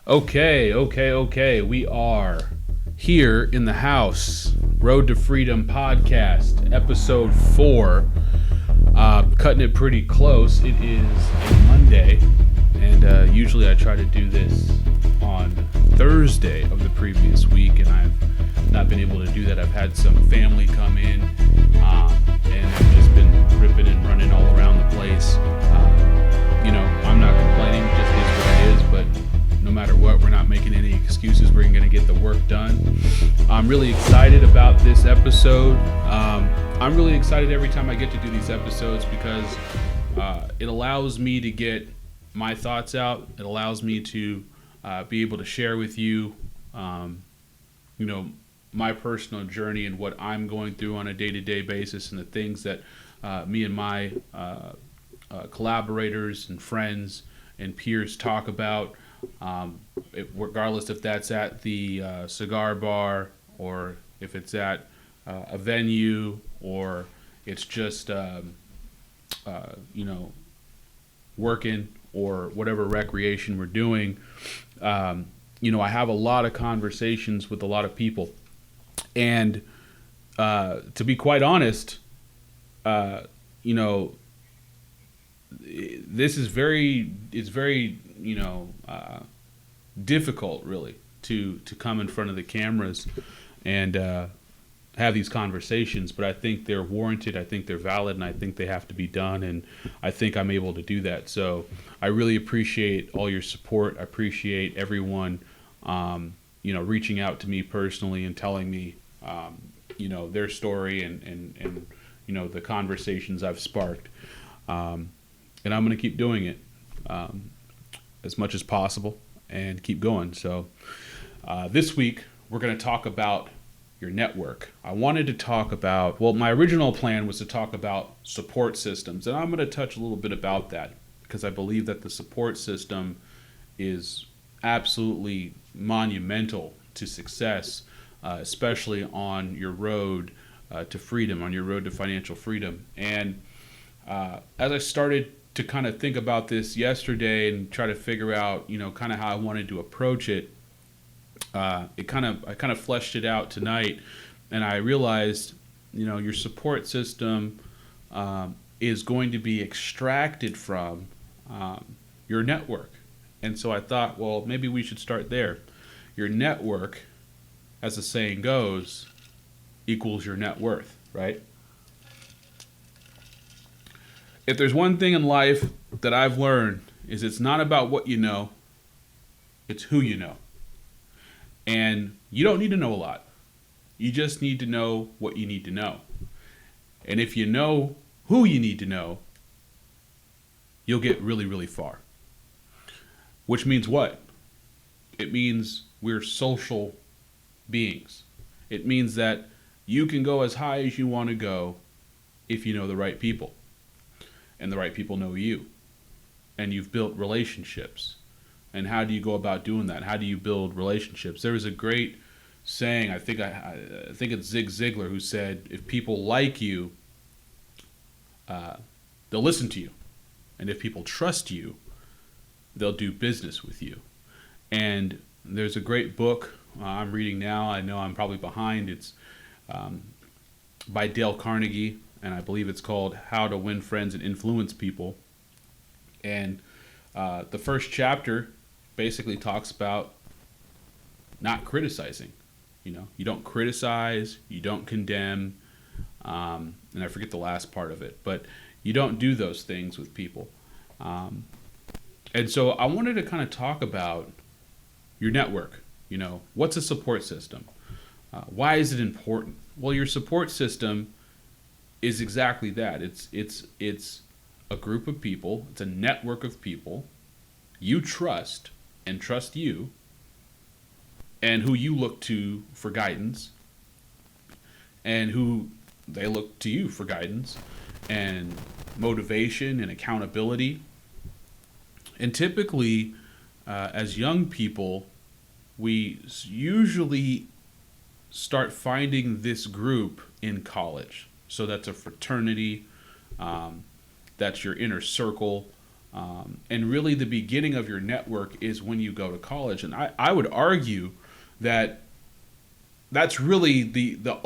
Okay. We are here in the house. Road to Freedom podcast, episode 4. Cutting it pretty close. It is a Monday, and usually I try to do this on Thursday of the previous week, and I've not been able to do that. I've had some family come in, and I've just been ripping and running all around the place. I'm not complaining, it just is what it is, but no matter what, we're not making any excuses. We're going to get the work done. I'm really excited about this episode. I'm really excited every time I get to do these episodes because it allows me to get my thoughts out. It allows me to be able to share with you, my personal journey and what I'm going through on a day-to-day basis, and the things that me and my collaborators and friends and peers talk about, regardless if that's at the cigar bar or if it's at a venue or it's just working or whatever recreation we're doing. I have a lot of conversations with a lot of people, and to be quite honest, this is very difficult, really, to come in front of the cameras and have these conversations, but I think they're warranted, I think they're valid, and I think they have to be done, and I think I'm able to do that. So I really appreciate all your support. I appreciate everyone reaching out to me personally and telling me their story and the conversations I've sparked. And I'm going to keep doing it as much as possible and keep going. So this week, we're going to talk about your network. I wanted to talk about, my original plan was to talk about support systems, and I'm going to touch a little bit about that because I believe that the support system is absolutely monumental to success, especially on your road to freedom, on your road to financial freedom. And as I started to kind of think about this yesterday and try to figure out, kind of how I wanted to approach it, I kind of fleshed it out tonight, and I realized, your support system is going to be extracted from your network. And so I thought, maybe we should start there. Your network, as the saying goes, equals your net worth, right? If there's one thing in life that I've learned, is it's not about what you know, it's who you know. And you don't need to know a lot. You just need to know what you need to know. And if you know who you need to know, you'll get really, really far. Which means what? It means we're social beings. It means that you can go as high as you want to go if you know the right people. And the right people know you. And you've built relationships. And how do you go about doing that? How do you build relationships? There is a great saying, I think it's Zig Ziglar, who said, if people like you, they'll listen to you. And if people trust you, they'll do business with you. And there's a great book I'm reading now. I know I'm probably behind. It's by Dale Carnegie, and I believe it's called How to Win Friends and Influence People. And the first chapter basically talks about not criticizing. You don't criticize, you don't condemn, and I forget the last part of it, but you don't do those things with people. And so I wanted to kind of talk about your network. What's a support system? Why is it important? Well, your support system is exactly that. It's a group of people. It's a network of people you trust and trust you, and who you look to for guidance, and who they look to you for guidance and motivation and accountability. And typically, as young people, we usually start finding this group in college. So that's a fraternity, that's your inner circle, And really the beginning of your network is when you go to college. And I would argue that that's really the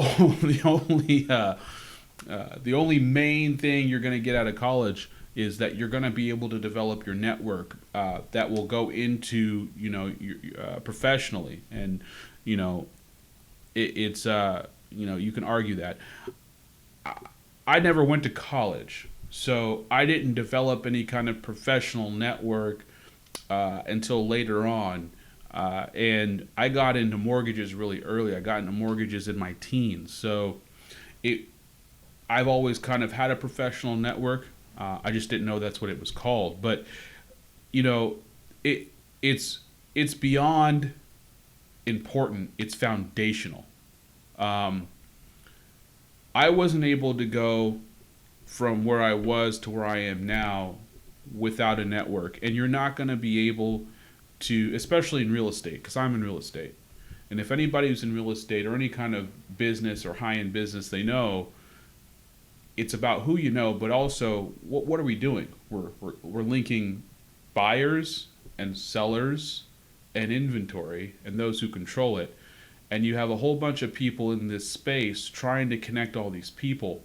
only main thing you're going to get out of college is that you're going to be able to develop your network that will go into professionally. And it's you can argue that I never went to college, so I didn't develop any kind of professional network until later on. And I got into mortgages really early. I got into mortgages in my teens. So I've always kind of had a professional network. I just didn't know that's what it was called. But, it's beyond important. It's foundational. I wasn't able to go from where I was to where I am now without a network. And you're not going to be able to, especially in real estate, because I'm in real estate. And if anybody who's in real estate or any kind of business or high-end business, they know it's about who you know, but also what are we doing? We're linking buyers and sellers and inventory and those who control it. And you have a whole bunch of people in this space trying to connect all these people.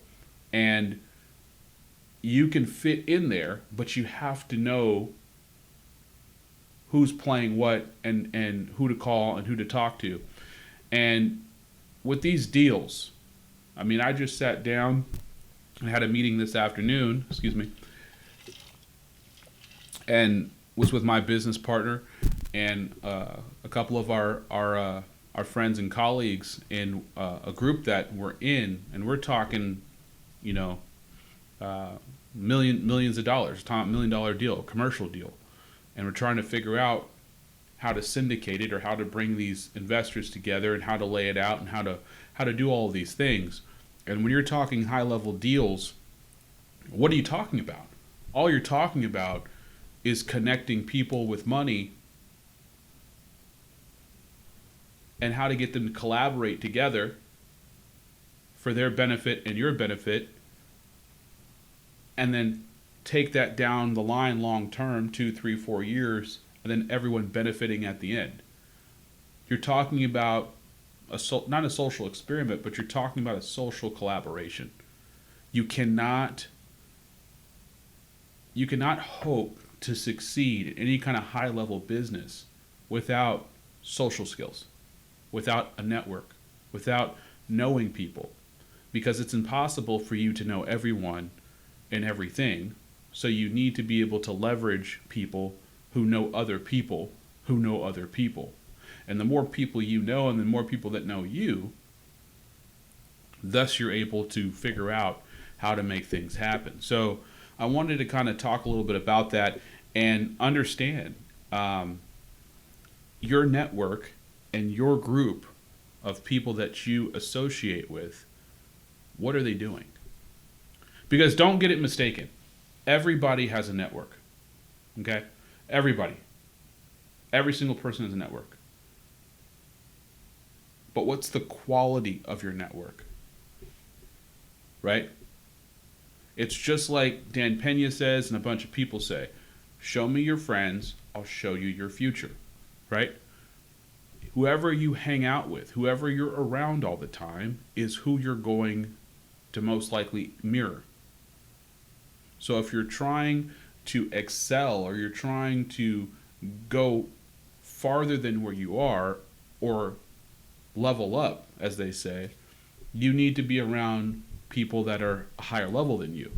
And you can fit in there, but you have to know who's playing what and who to call and who to talk to. And with these deals, I mean, I just sat down and had a meeting this afternoon, and was with my business partner and a couple of our friends and colleagues in a group that we're in, and we're talking, millions of dollars, $1 million deal, commercial deal. And we're trying to figure out how to syndicate it or how to bring these investors together and how to lay it out and how to do all of these things. And when you're talking high level deals, what are you talking about? All you're talking about is connecting people with money and how to get them to collaborate together for their benefit and your benefit, and then take that down the line long term, 2, 3, 4 years, and then everyone benefiting at the end. You're talking about not a social experiment, but you're talking about a social collaboration. You cannot hope to succeed in any kind of high level business without social skills, without a network, without knowing people, because it's impossible for you to know everyone and everything. So you need to be able to leverage people who know other people who know other people. And the more people you know and the more people that know you, thus you're able to figure out how to make things happen. So I wanted to kind of talk a little bit about that and understand your network and your group of people that you associate with. What are they doing? Because don't get it mistaken. Everybody has a network. Okay? Everybody. Every single person has a network. But what's the quality of your network? Right? It's just like Dan Pena says and a bunch of people say, show me your friends, I'll show you your future. Right? Whoever you hang out with, whoever you're around all the time, is who you're going to most likely mirror. So if you're trying to excel or you're trying to go farther than where you are or level up, as they say, you need to be around people that are a higher level than you.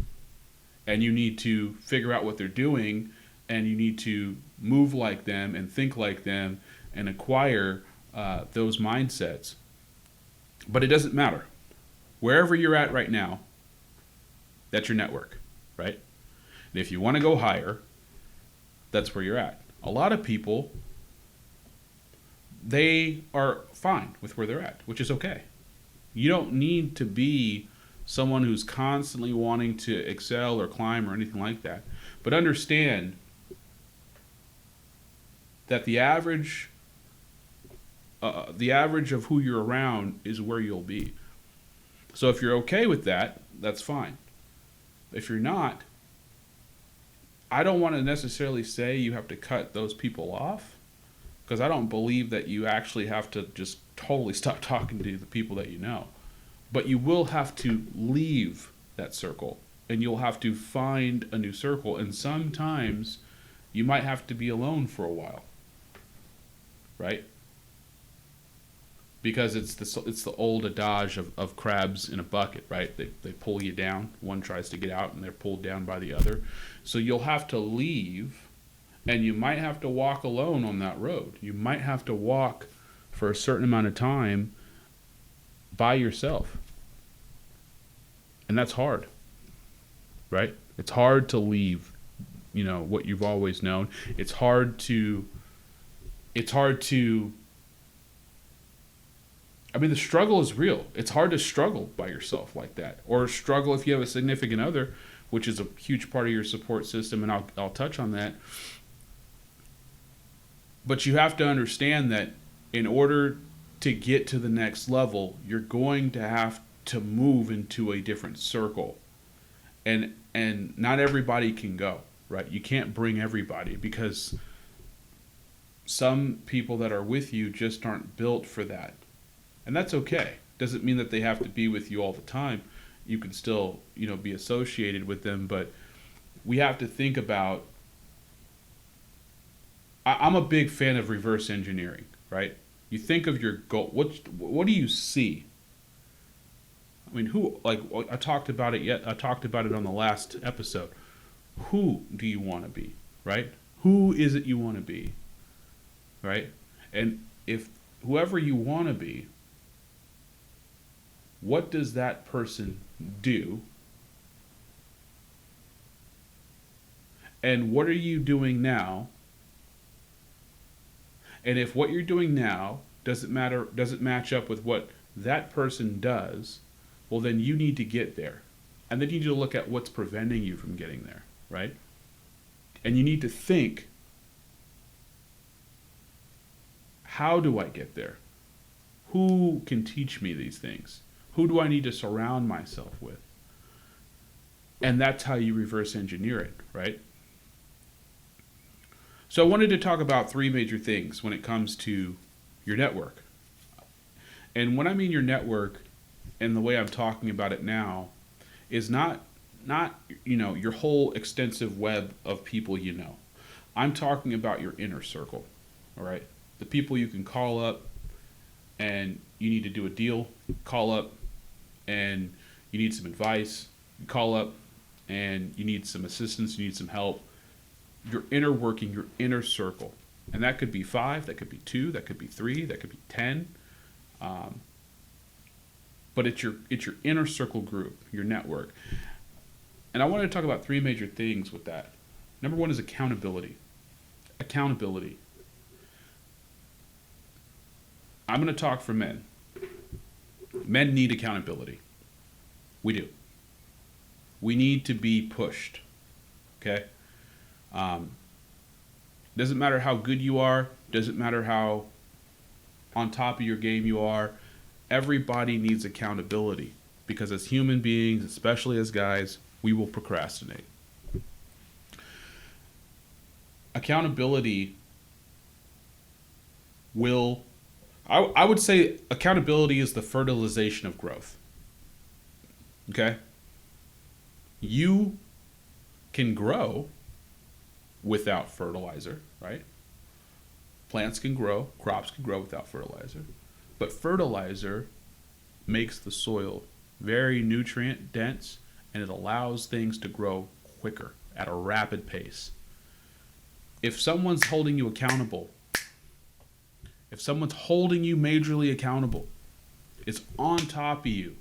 And you need to figure out what they're doing, and you need to move like them and think like them and acquire those mindsets. But it doesn't matter. Wherever you're at right now, that's your network, right? And if you want to go higher, that's where you're at. A lot of people, they are fine with where they're at, which is okay. You don't need to be someone who's constantly wanting to excel or climb or anything like that. But understand that the average of who you're around is where you'll be. So if you're okay with that, that's fine. If you're not, I don't want to necessarily say you have to cut those people off, because I don't believe that you actually have to just totally stop talking to the people that you know. But you will have to leave that circle, and you'll have to find a new circle. And sometimes you might have to be alone for a while, right? Because it's the old adage of crabs in a bucket, right? They pull you down. One tries to get out, and they're pulled down by the other. So you'll have to leave, and you might have to walk alone on that road. You might have to walk for a certain amount of time by yourself. And that's hard, right? It's hard to leave, what you've always known. It's hard to, the struggle is real. It's hard to struggle by yourself like that, or struggle if you have a significant other, which is a huge part of your support system, and I'll touch on that. But you have to understand that in order to get to the next level, you're going to have to move into a different circle. And not everybody can go, right? You can't bring everybody, because some people that are with you just aren't built for that. And that's okay. Doesn't mean that they have to be with you all the time. You can still, be associated with them, but we have to think about, I'm a big fan of reverse engineering, right? You think of your goal. What do you see? I talked about it on the last episode. Who do you want to be, right? Who is it you want to be, right? And if whoever you want to be, what does that person do? And what are you doing now? And if what you're doing now doesn't match up with what that person does, well, then you need to get there. And then you need to look at what's preventing you from getting there, right? And you need to think, how do I get there? Who can teach me these things? Who do I need to surround myself with? And that's how you reverse engineer it, right? So I wanted to talk about 3 major things when it comes to your network. And when I mean your network, and the way I'm talking about it now, is not your whole extensive web of people you know. I'm talking about your inner circle, all right? The people you can call up and you need to do a deal, call up and you need some advice, you call up and you need some assistance, you need some help. Your inner working, your inner circle. And that could be 5, that could be 2, that could be 3, that could be 10. But it's your inner circle group, your network. And I wanted to talk about 3 major things with that. Number 1 is accountability. Accountability. I'm going to talk for men. Men need accountability. We do. We need to be pushed. Okay? Doesn't matter how good you are. Doesn't matter how on top of your game you are. Everybody needs accountability, because as human beings, especially as guys, we will procrastinate. Accountability will, I would say accountability is the fertilization of growth. Okay? You can grow without fertilizer, right? Plants can grow, crops can grow without fertilizer. But fertilizer makes the soil very nutrient dense, and it allows things to grow quicker at a rapid pace. If someone's holding you accountable, if someone's holding you majorly accountable, is on top of you,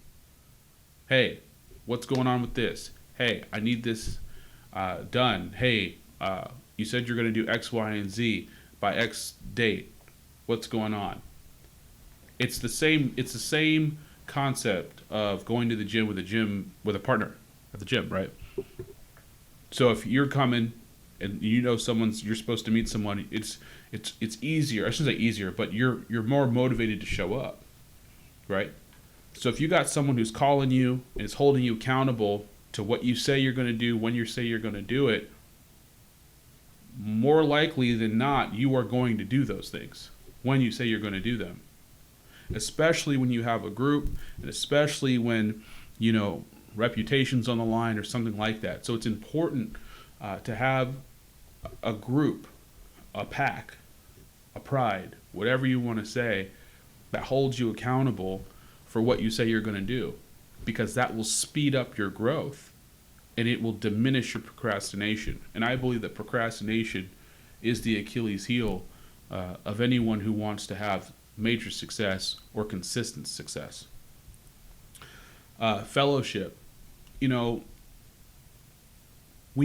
hey, what's going on with this? Hey, I need this done. Hey, you said you're going to do X, Y, and Z by X date. What's going on? It's the same concept of going to the gym with a partner at the gym, right? So if you're coming and you're supposed to meet someone, it's easier. I shouldn't say easier, but you're more motivated to show up, right? So if you got someone who's calling you and is holding you accountable to what you say you're going to do when you say you're going to do it, more likely than not, you are going to do those things when you say you're going to do them. Especially when you have a group, and especially when, reputation's on the line or something like that. So it's important to have a group, a pack, a pride, whatever you want to say, that holds you accountable for what you say you're going to do, because that will speed up your growth and it will diminish your procrastination. And I believe that procrastination is the Achilles heel of anyone who wants to have major success or consistent success. Fellowship, we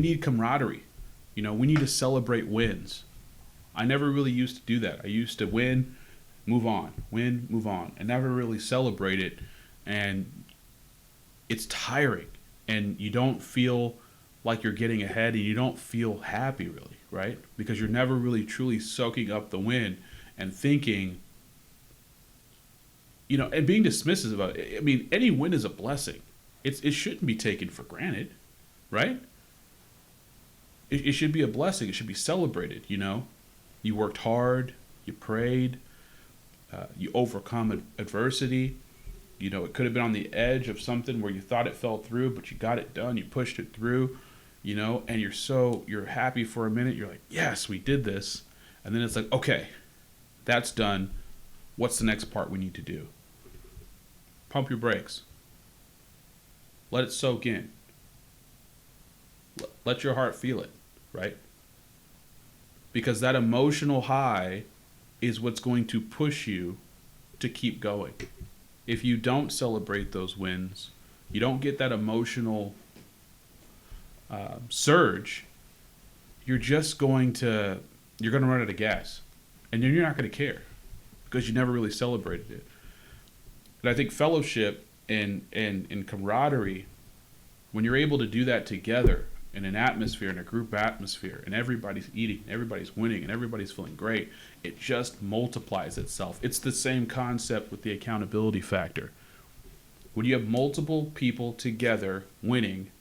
need camaraderie. We need to celebrate wins. I never really used to do that. I used to win, move on, and never really celebrate it. And it's tiring, and you don't feel like you're getting ahead, and you don't feel happy really, right? Because you're never really truly soaking up the win and thinking, and being dismissive about it. I mean, any win is a blessing. It shouldn't be taken for granted, right? It should be a blessing. It should be celebrated, You worked hard, you prayed, you overcome adversity. It could have been on the edge of something where you thought it fell through, but you got it done, you pushed it through, and you're happy for a minute. You're like, yes, we did this. And then it's like, okay, that's done. What's the next part we need to do? Pump your brakes. Let it soak in. Let your heart feel it, right? Because that emotional high is what's going to push you to keep going. If you don't celebrate those wins, you don't get that emotional surge, you're going to run out of gas. And then you're not going to care because you never really celebrated it. And I think fellowship and camaraderie, when you're able to do that together in an atmosphere, in a group atmosphere, and everybody's eating, everybody's winning, and everybody's feeling great, it just multiplies itself. It's the same concept with the accountability factor. When you have multiple people together winning,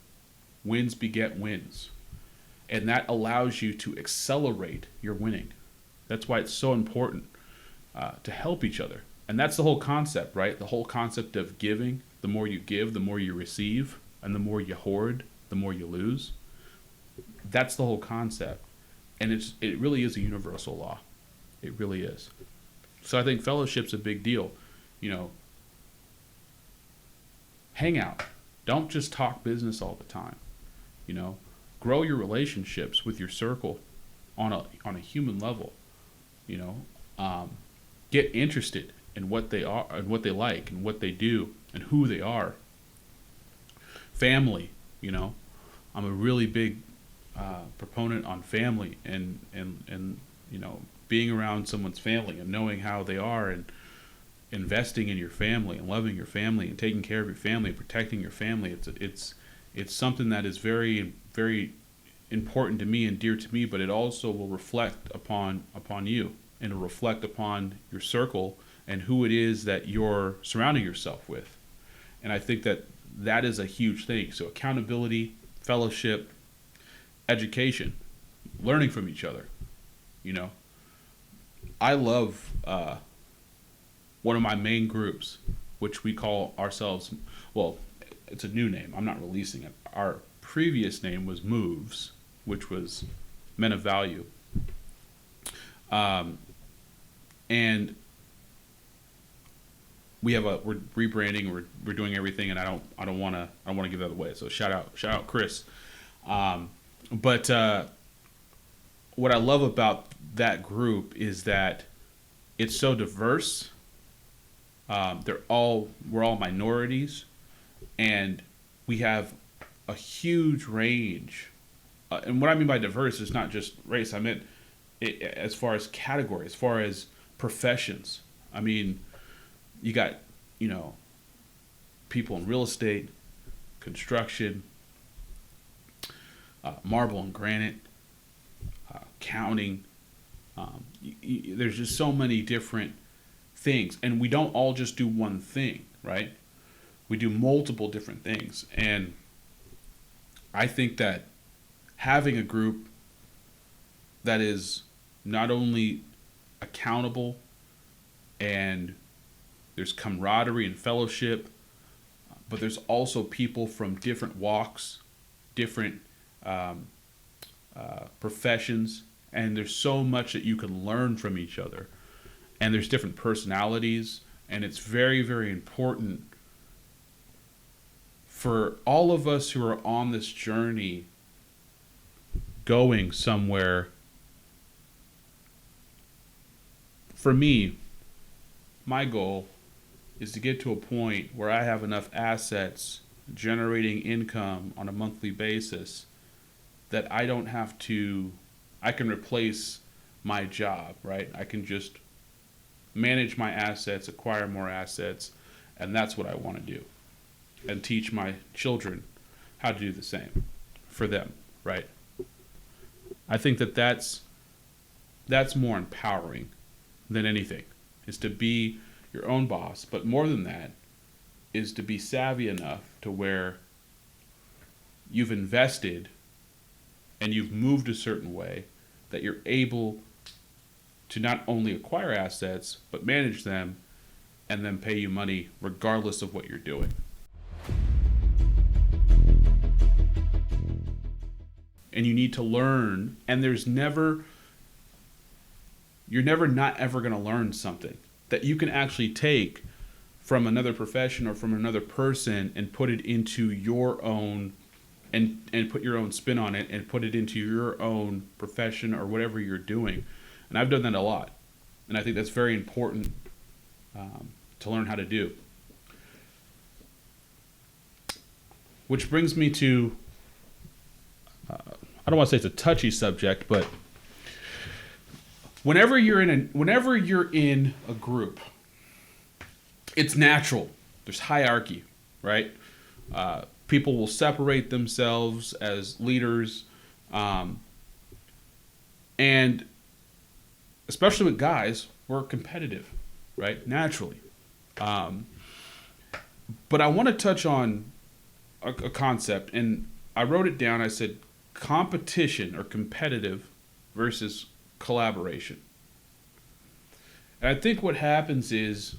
wins beget wins. And that allows you to accelerate your winning. That's why it's so important to help each other. And that's the whole concept, right? The whole concept of giving. The more you give, the more you receive. And the more you hoard, the more you lose. That's the whole concept. And it really is a universal law. It really is. So I think fellowship's a big deal. Hang out. Don't just talk business all the time. Grow your relationships with your circle on a human level. Get interested in what they are and what they like and what they do and who they are. Family, I'm a really big proponent on family and being around someone's family and knowing how they are and investing in your family and loving your family and taking care of your family and protecting your family. It's something that is very, very important to me and dear to me, but it also will reflect upon you, and it'll reflect upon your circle and who it is that you're surrounding yourself with. And I think that is a huge thing. So accountability, fellowship, education, learning from each other. I love one of my main groups, which we call ourselves, well, it's a new name. I'm not releasing it. Our previous name was Moves, which was Men of Value. And we're rebranding, we're doing everything, and I don't want to give that away. So shout out Chris. But what I love about that group is that it's so diverse. We're all minorities, and we have a huge range. And what I mean by diverse is not just race. I meant as far as category, as far as professions. I mean, you got, people in real estate, construction, marble and granite, accounting. There's just so many different things, and we don't all just do one thing, right? We do multiple different things. And I think that having a group that is not only accountable, and there's camaraderie and fellowship, but there's also people from different walks, different professions, and there's so much that you can learn from each other. And there's different personalities, and it's very, very important for all of us who are on this journey going somewhere. For me, my goal is to get to a point where I have enough assets generating income on a monthly basis that I don't have to, I can replace my job, right? I can just manage my assets, acquire more assets, and that's what I want to do. And teach my children how to do the same for them, right? I think that that's more empowering than anything, is to be your own boss. But more than that is to be savvy enough to where you've invested and you've moved a certain way that you're able to not only acquire assets, but manage them and then pay you money regardless of what you're doing. And you need to learn, and you're never not ever going to learn something that you can actually take from another profession or from another person and put it into your own, and put your own spin on it and put it into your own profession or whatever you're doing. And I've done that a lot. And I think that's very important to learn how to do. Which brings me to, I don't want to say it's a touchy subject, but whenever you're in a group, it's natural. There's hierarchy, right? People will separate themselves as leaders, and especially with guys, we're competitive, right? Naturally. But I want to touch on a concept, and I wrote it down. I said competition or competitive versus collaboration. And I think what happens is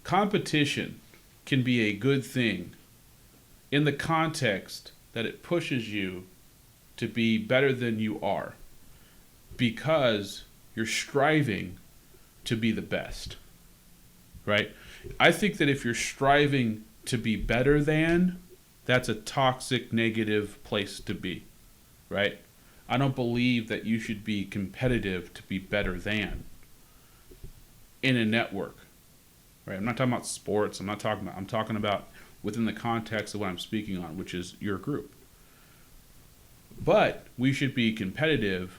competition can be a good thing in the context that it pushes you to be better than you are, because you're striving to be the best, right? I think that if you're striving to be better than, that's a toxic, negative place to be, right? I don't believe that you should be competitive to be better than in a network, right? I'm not talking about sports. I'm talking about within the context of what I'm speaking on, which is your group. But we should be competitive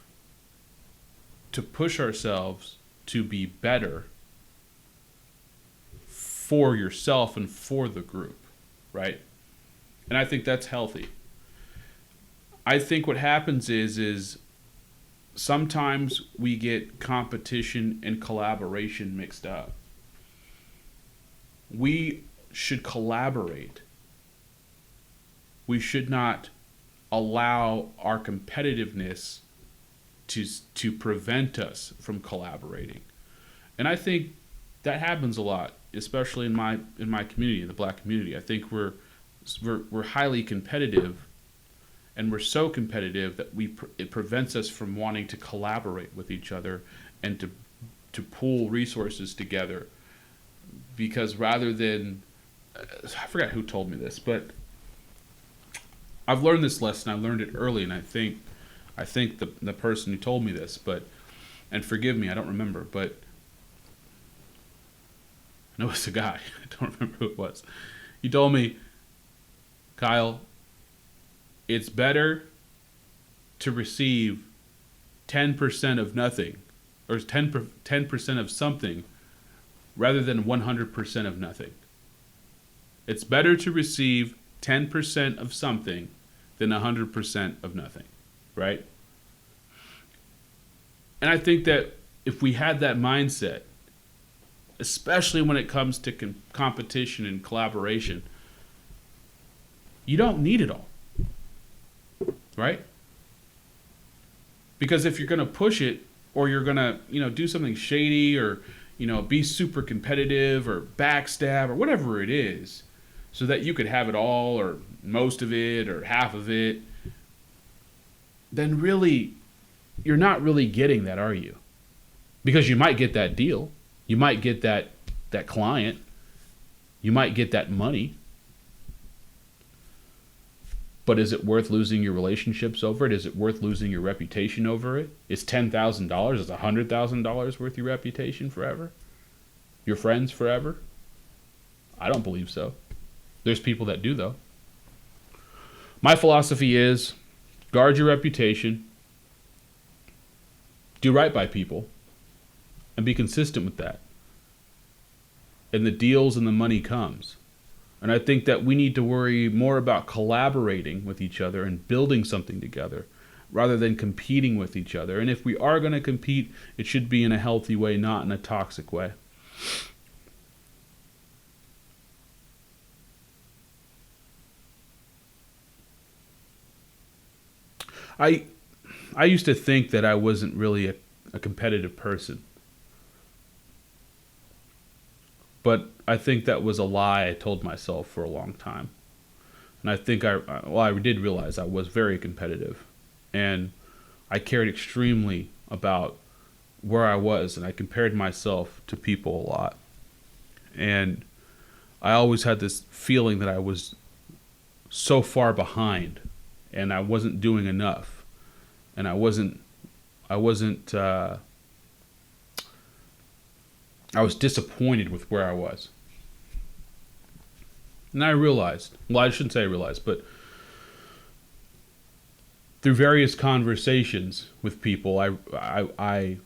to push ourselves to be better for yourself and for the group, right? And I think that's healthy. I think what happens is sometimes we get competition and collaboration mixed up. We should collaborate. We should not allow our competitiveness to prevent us from collaborating. And I think that happens a lot, especially in my community, the Black community. I think we're highly competitive, and we're so competitive that it prevents us from wanting to collaborate with each other and to pool resources together. Because rather than, I forgot who told me this, but I've learned this lesson. I learned it early, and I think the person who told me this, and forgive me, I don't remember, but I know it's a guy. I don't remember who it was. He told me, Kyle, it's better to receive 10% of nothing, or 10% of something, rather than 100% of nothing. It's better to receive 10% of something than 100% of nothing, right? And I think that if we had that mindset, especially when it comes to competition and collaboration, you don't need it all, right? Because if you're going to push it, or you're going to, do something shady, or, be super competitive or backstab or whatever it is, so that you could have it all or most of it or half of it, then really, you're not really getting that, are you? Because you might get that deal. You might get that client. You might get that money. But is it worth losing your relationships over it? Is it worth losing your reputation over it? Is $10,000, is $100,000 worth your reputation forever? Your friends forever? I don't believe so. There's people that do, though. My philosophy is guard your reputation, do right by people, and be consistent with that. And the deals and the money comes. And I think that we need to worry more about collaborating with each other and building something together rather than competing with each other. And if we are going to compete, it should be in a healthy way, not in a toxic way. I used to think that I wasn't really a competitive person. But I think that was a lie I told myself for a long time. And I think I did realize I was very competitive. And I cared extremely about where I was, and I compared myself to people a lot. And I always had this feeling that I was so far behind and I wasn't doing enough. And I was disappointed with where I was. And I realized, well, I shouldn't say I realized, but through various conversations with people, I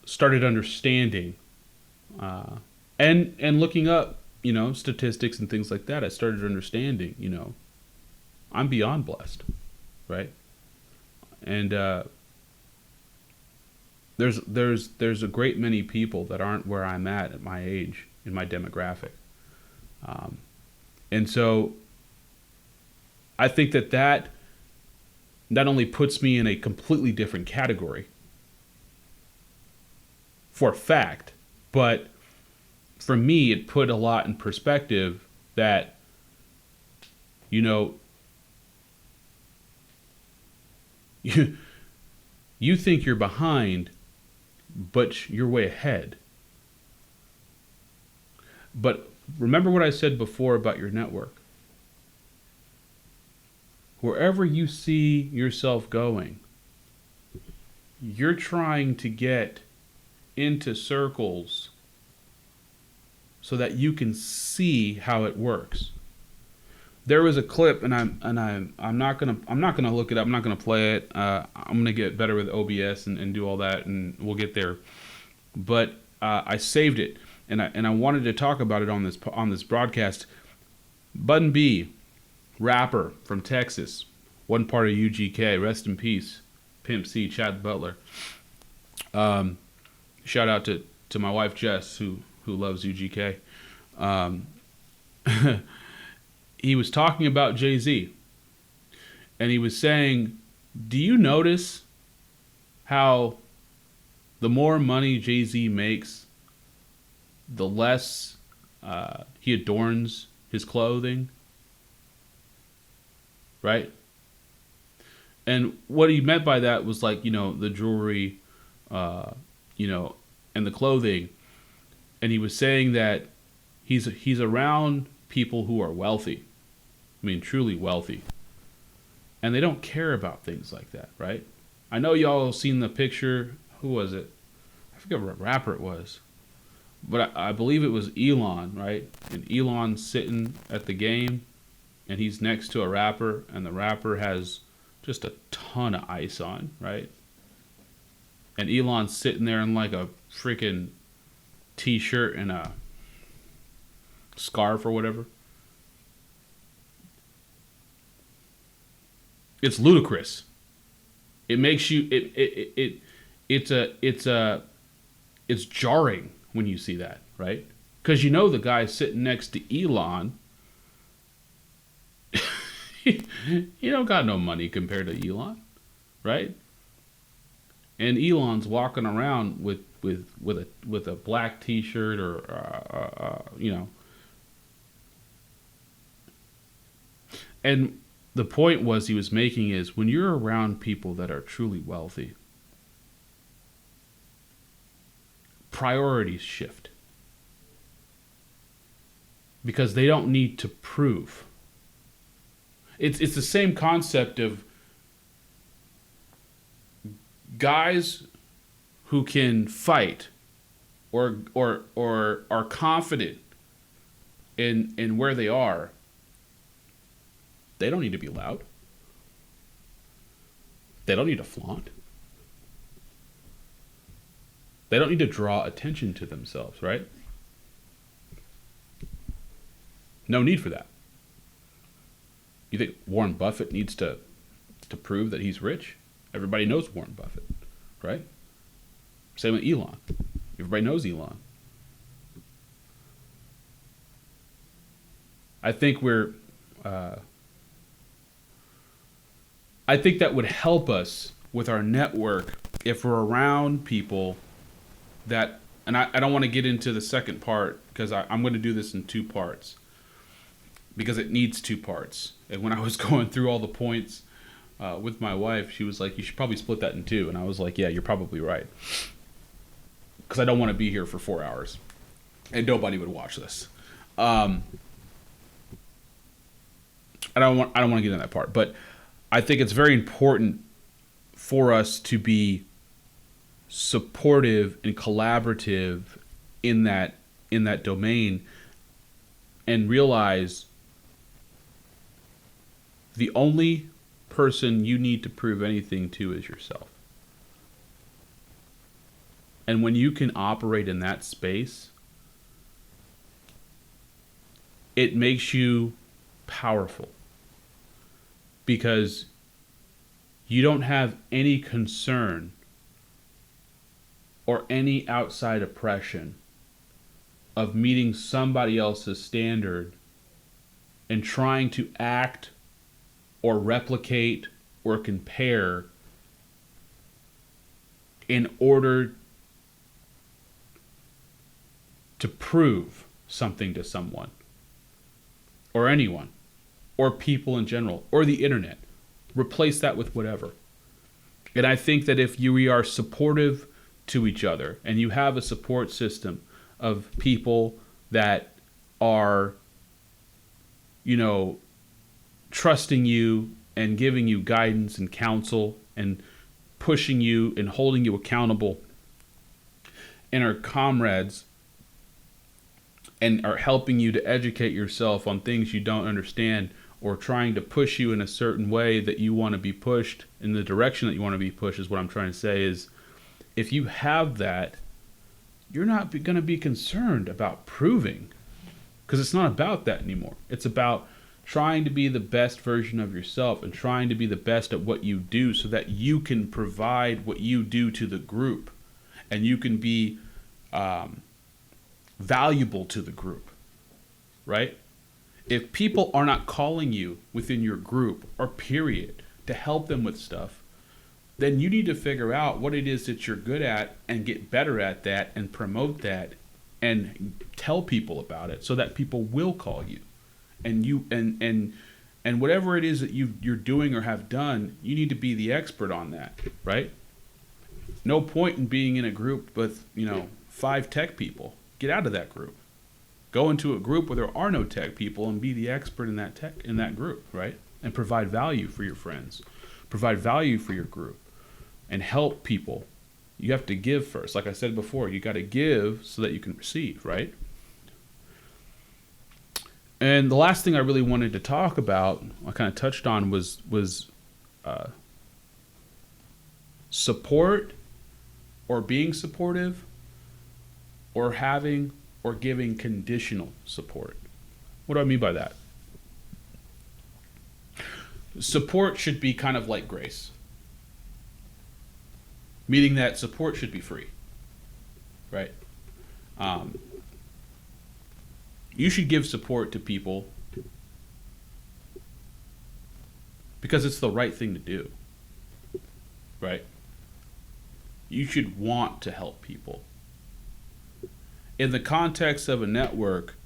started understanding, and looking up, statistics and things like that. I started understanding, I'm beyond blessed, right? And there's a great many people that aren't where I'm at my age, in my demographic. And so I think that not only puts me in a completely different category for a fact, but for me, it put a lot in perspective that, you think you're behind, but you're way ahead. But remember what I said before about your network. Wherever you see yourself going, you're trying to get into circles so that you can see how it works. There was a clip, and I'm not gonna look it up. I'm not gonna play it. I'm gonna get better with OBS and do all that, and we'll get there. But I saved it, and I wanted to talk about it on this broadcast. Bun B, rapper from Texas, one part of UGK. Rest in peace, Pimp C, Chad Butler. Shout out to my wife Jess, who loves UGK. He was talking about Jay-Z, and he was saying, do you notice how the more money Jay-Z makes, the less he adorns his clothing? Right? And what he meant by that was like, the jewelry, and the clothing. And he was saying that he's around people who are wealthy. I mean, truly wealthy. And they don't care about things like that, right? I know y'all have seen the picture. Who was it? I forget what rapper it was. But I believe it was Elon, right? And Elon's sitting at the game, and he's next to a rapper, and the rapper has just a ton of ice on, right? And Elon's sitting there in like a freaking t-shirt and a scarf or whatever. It's ludicrous. It makes you it's jarring when you see that, right? Because the guy sitting next to Elon, he don't got no money compared to Elon, right? and Elon's walking around with a black T-shirt or And the point was he was making is when you're around people that are truly wealthy, priorities shift because they don't need to prove. It's the same concept of guys who can fight or are confident in where they are. They don't need to be loud. They don't need to flaunt. They don't need to draw attention to themselves, right? No need for that. You think Warren Buffett needs to prove that he's rich? Everybody knows Warren Buffett, right? Same with Elon. Everybody knows Elon. I think I think that would help us with our network if we're around people that, and I don't want to get into the second part because I'm going to do this in two parts because it needs two parts. And when I was going through all the points with my wife, she was like, you should probably split that in two. And I was like, yeah, you're probably right. Because I don't want to be here for 4 hours. And nobody would watch this. I don't want to get into that part. But I think it's very important for us to be supportive and collaborative in that domain and realize the only person you need to prove anything to is yourself. And when you can operate in that space, it makes you powerful because you don't have any concern or any outside oppression of meeting somebody else's standard and trying to act or replicate or compare in order to prove something to someone or anyone or people in general or the internet. Replace that with whatever. And I think that if we are supportive to each other and you have a support system of people that are, trusting you and giving you guidance and counsel and pushing you and holding you accountable and are comrades and are helping you to educate yourself on things you don't understand or trying to push you in a certain way that you want to be pushed in the direction that you want to be pushed is what I'm trying to say is if you have that, you're not going to be concerned about proving because it's not about that anymore. It's about trying to be the best version of yourself and trying to be the best at what you do so that you can provide what you do to the group and you can be valuable to the group, right? If people are not calling you within your group or period to help them with stuff, then you need to figure out what it is that you're good at and get better at that and promote that and tell people about it so that people will call you. And you and whatever it is that you're doing or have done, you need to be the expert on that, right? No point in being in a group with 5 tech people. Get out of that group. Go into a group where there are no tech people and be the expert in that group, right? And provide value for your friends, provide value for your group, and help people. You have to give first, like I said before. You got to give so that you can receive, right? And the last thing I really wanted to talk about, I kind of touched on, was support or being supportive or having or giving conditional support. What do I mean by that? Support should be kind of like grace, meaning that support should be free, right? You should give support to people because it's the right thing to do, right? You should want to help people. In the context of a network,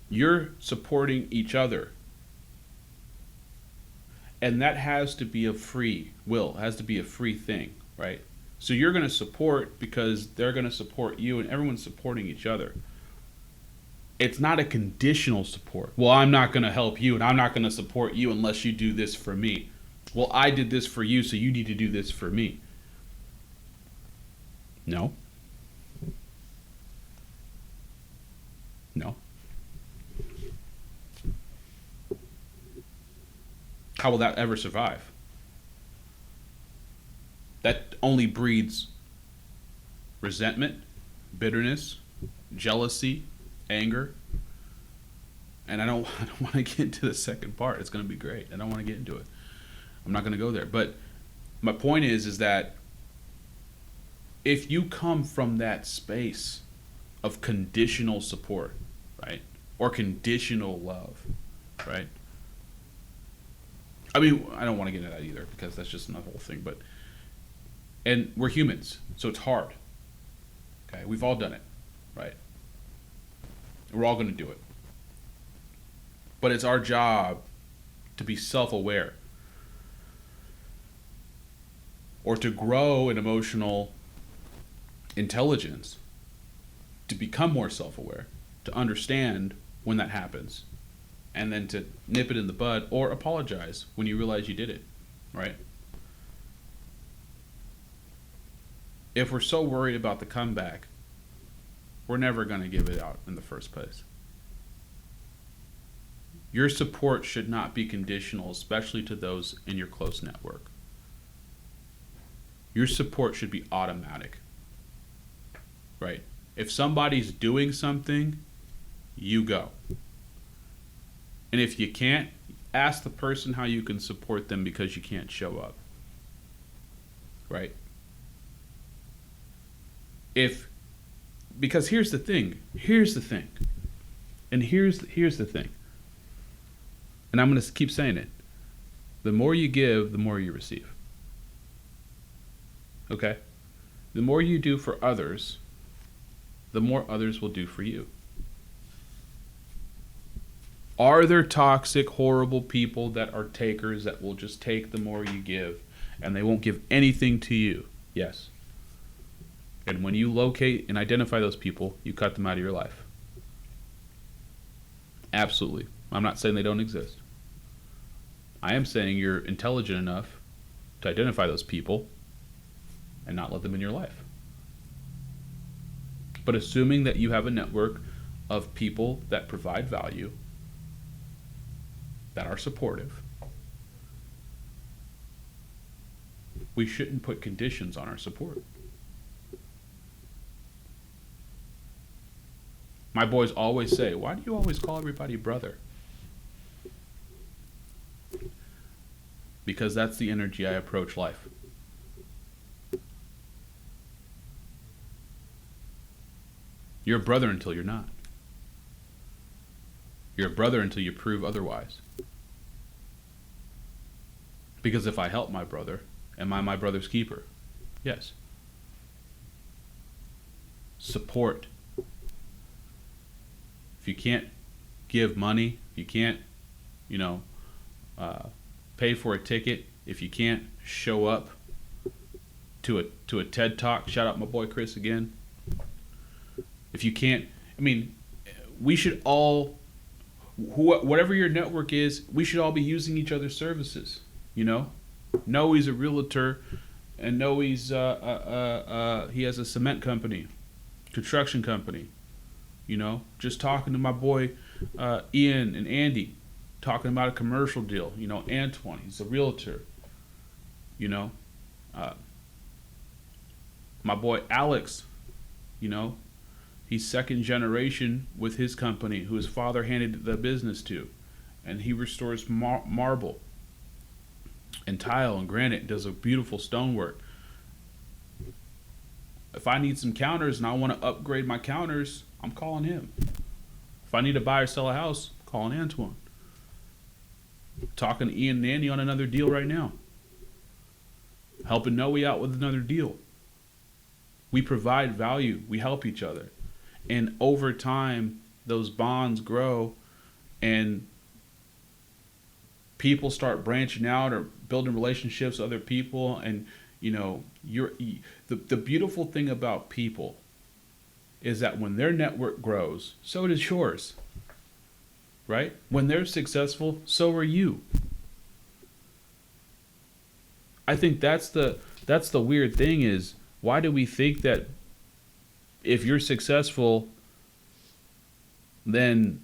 you're supporting each other. And that has to be a free will, has to be a free thing, right? So you're going to support because they're going to support you, and everyone's supporting each other. It's not a conditional support. Well, I'm not going to help you and I'm not going to support you unless you do this for me. Well, I did this for you, so you need to do this for me. No. No. How will that ever survive? That only breeds resentment, bitterness, jealousy, anger. And I don't want to get into the second part. It's going to be great. I don't want to get into it. I'm not going to go there. But my point is that if you come from that space of conditional support, right? Or conditional love, right? I mean, I don't want to get into that either because that's just another whole thing. And we're humans, so it's hard. Okay, we've all done it, right? We're all going to do it. But it's our job to be self-aware or to grow in emotional intelligence, to become more self-aware, to understand when that happens, and then to nip it in the bud or apologize when you realize you did it, right? If we're so worried about the comeback, we're never going to give it out in the first place. Your support should not be conditional, especially to those in your close network. Your support should be automatic, right? If somebody's doing something, you go. And if you can't, ask the person how you can support them because you can't show up, right? Because here's the thing, and here's the thing, and I'm going to keep saying it. The more you give, the more you receive. Okay? The more you do for others, the more others will do for you. Are there toxic, horrible people that are takers that will just take the more you give and they won't give anything to you? Yes. And when you locate and identify those people, you cut them out of your life. Absolutely. I'm not saying they don't exist. I am saying you're intelligent enough to identify those people and not let them in your life. But assuming that you have a network of people that provide value, that are supportive, we shouldn't put conditions on our support. My boys always say, why do you always call everybody brother? Because that's the energy I approach life. You're a brother until you're not. You're a brother until you prove otherwise. Because if I help my brother, am I my brother's keeper? Yes. Support. If you can't give money, if you can't, pay for a ticket, if you can't show up to a TED Talk, shout out my boy Chris again. If you can't, we should all, whatever your network is, we should all be using each other's services. Noe's a realtor, and Noe's he has a cement company, construction company. Just talking to my boy Ian and Andy, talking about a commercial deal. Antoine, he's a realtor. My boy Alex, he's second generation with his company, who his father handed the business to, and he restores marble and tile and granite, does a beautiful stonework. If I need some counters and I want to upgrade my counters, I'm calling him. If I need to buy or sell a house, I'm calling Antoine. Talking to Ian and Andy on another deal right now. Helping Noe out with another deal. We provide value. We help each other. And over time, those bonds grow and people start branching out or building relationships with other people. And, the beautiful thing about people is that when their network grows, so does yours, right? When they're successful, so are you. I think that's the weird thing is, why do we think that if you're successful, then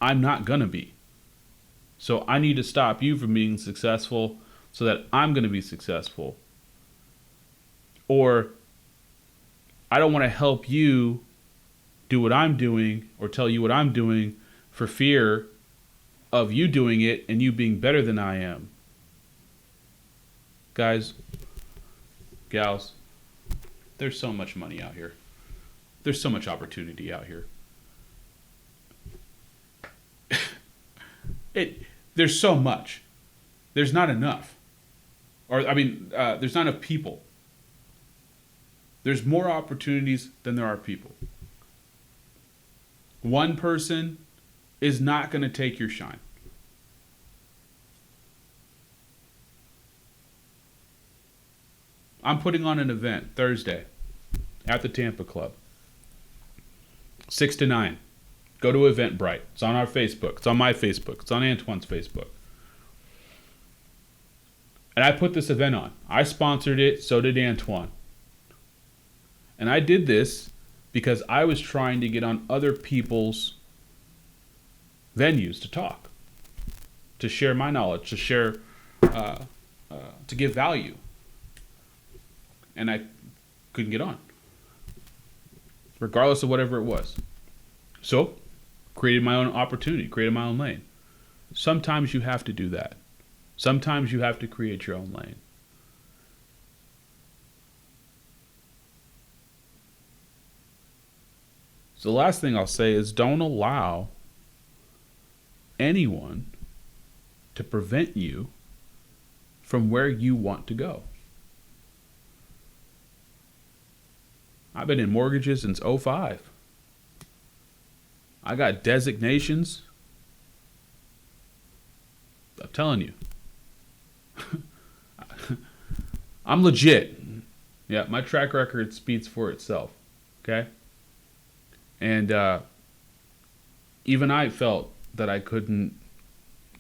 I'm not going to be? So I need to stop you from being successful so that I'm going to be successful. Or I don't want to help you do what I'm doing or tell you what I'm doing for fear of you doing it and you being better than I am. Guys, gals, there's so much money out here. There's so much opportunity out here. There's so much. There's not enough. There's not enough people. There's more opportunities than there are people. One person is not going to take your shine. I'm putting on an event Thursday at the Tampa Club. 6 to 9. Go to Eventbrite. It's on our Facebook. It's on my Facebook. It's on Antoine's Facebook. And I put this event on. I sponsored it. So did Antoine. And I did this because I was trying to get on other people's venues to talk, to share my knowledge, to share, to give value. And I couldn't get on, regardless of whatever it was. So, created my own opportunity, created my own lane. Sometimes you have to do that. Sometimes you have to create your own lane. So the last thing I'll say is, don't allow anyone to prevent you from where you want to go. I've been in mortgages since 2005. I got designations. I'm telling you. I'm legit. Yeah, my track record speaks for itself. Okay? And even I felt that I couldn't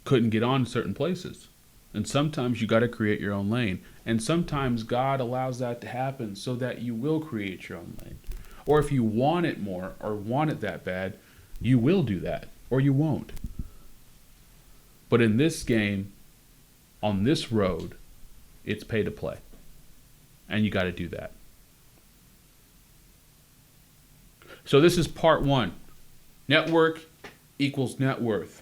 get on certain places. And sometimes you got to create your own lane. And sometimes God allows that to happen so that you will create your own lane. Or if you want it more or want it that bad, you will do that or you won't. But in this game, on this road, it's pay to play. And you got to do that. So this is part 1. Network equals net worth.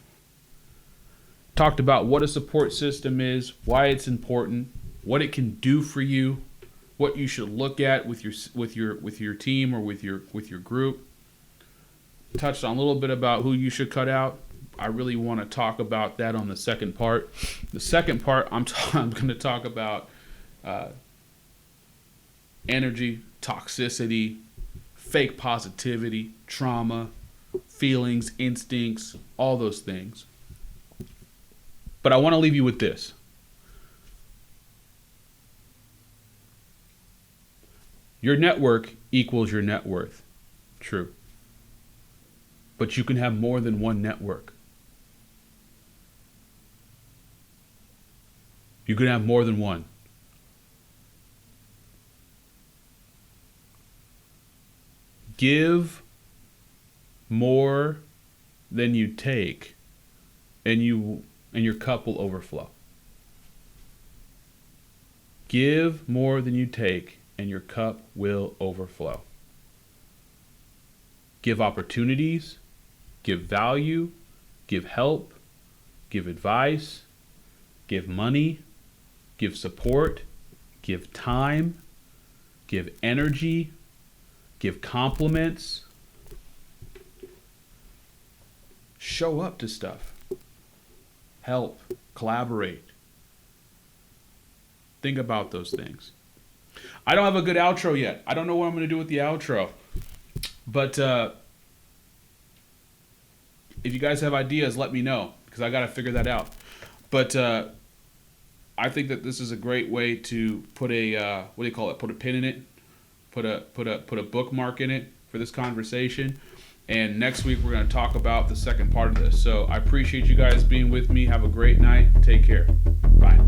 Talked about what a support system is, why it's important, what it can do for you, what you should look at with your team or with your group. Touched on a little bit about who you should cut out. I really want to talk about that on the second part. The second part, I'm going to talk about energy, toxicity, fake positivity, trauma, feelings, instincts, all those things. But I want to leave you with this. Your network equals your net worth. True. But you can have more than one network. You can have more than one. Give more than you take, and your cup will overflow. Give more than you take, and your cup will overflow. Give opportunities, give value, give help, give advice, give money, give support, give time, give energy, give compliments. Show up to stuff. Help, collaborate. Think about those things. I don't have a good outro yet. I don't know what I'm going to do with the outro. But if you guys have ideas, let me know, because I got to figure that out. But I think that this is a great way to put a what do you call it? Put a pin in it. Put a bookmark in it for this conversation. And next week we're going to talk about the second part of this. So I appreciate you guys being with me. Have a great night. Take care. Bye.